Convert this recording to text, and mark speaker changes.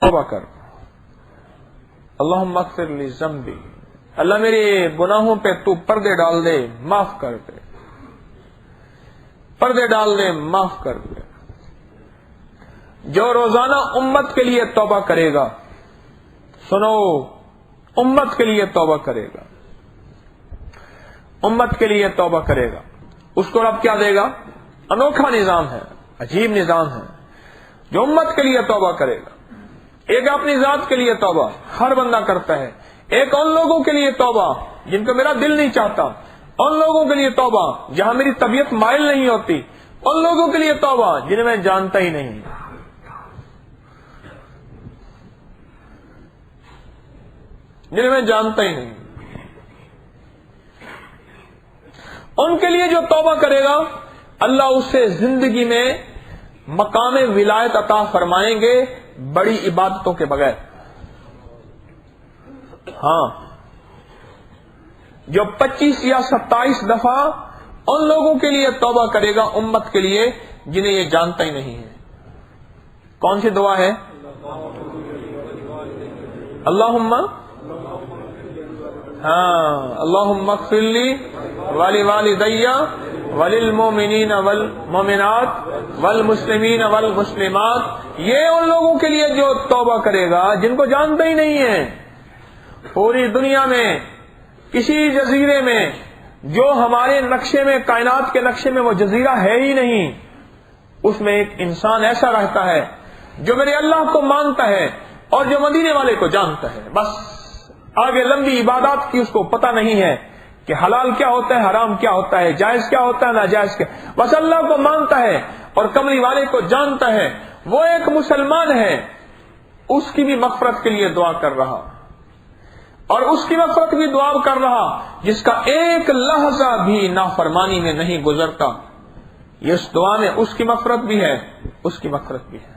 Speaker 1: توبہ کر، اللہم اغفر لی ذنبی، اللہ میرے گناہوں پہ تو پردے ڈال دے، معاف کر دے، پردے ڈال دے، معاف کر دے۔ جو روزانہ امت کے لیے توبہ کرے گا، سنو، امت کے لیے توبہ کرے گا، امت کے لیے توبہ کرے گا، اس کو رب کیا دے گا؟ انوکھا نظام ہے، عجیب نظام ہے۔ جو امت کے لیے توبہ کرے گا، ایک اپنی ذات کے لیے توبہ ہر بندہ کرتا ہے، ایک ان لوگوں کے لیے توبہ جن کو میرا دل نہیں چاہتا، ان لوگوں کے لیے توبہ جہاں میری طبیعت مائل نہیں ہوتی، ان لوگوں کے لیے توبہ جنہیں میں جانتا ہی نہیں، جنہیں میں جانتا ہی نہیں، ان کے لیے جو توبہ کرے گا اللہ اسے زندگی میں مقام ولایت عطا فرمائیں گے بڑی عبادتوں کے بغیر۔ ہاں، جو 25 یا 27 دفعہ ان لوگوں کے لیے توبہ کرے گا، امت کے لیے جنہیں یہ جانتا ہی نہیں ہے۔ کون سی دعا ہے؟ اللہم، اللہم اغفر لی ولوالدی وللمؤمنین والمؤمنات والمسلمین والمسلمات۔ یہ ان لوگوں کے لیے جو توبہ کرے گا جن کو جانتا ہی نہیں ہے۔ پوری دنیا میں کسی جزیرے میں جو ہمارے نقشے میں، کائنات کے نقشے میں وہ جزیرہ ہے ہی نہیں، اس میں ایک انسان ایسا رہتا ہے جو میرے اللہ کو مانتا ہے اور جو مدینے والے کو جانتا ہے، بس آگے لمبی عبادات کی اس کو پتہ نہیں ہے کہ حلال کیا ہوتا ہے، حرام کیا ہوتا ہے، جائز کیا ہوتا ہے، ناجائز کیا، بس اللہ کو مانتا ہے اور کملی والے کو جانتا ہے، وہ ایک مسلمان ہے، اس کی بھی مغفرت کے لیے دعا کر رہا، اور اس کی مغفرت بھی دعا کر رہا جس کا ایک لحظہ بھی نافرمانی میں نہیں گزرتا۔ یہ اس دعا میں اس کی مغفرت بھی ہے، اس کی مغفرت بھی ہے۔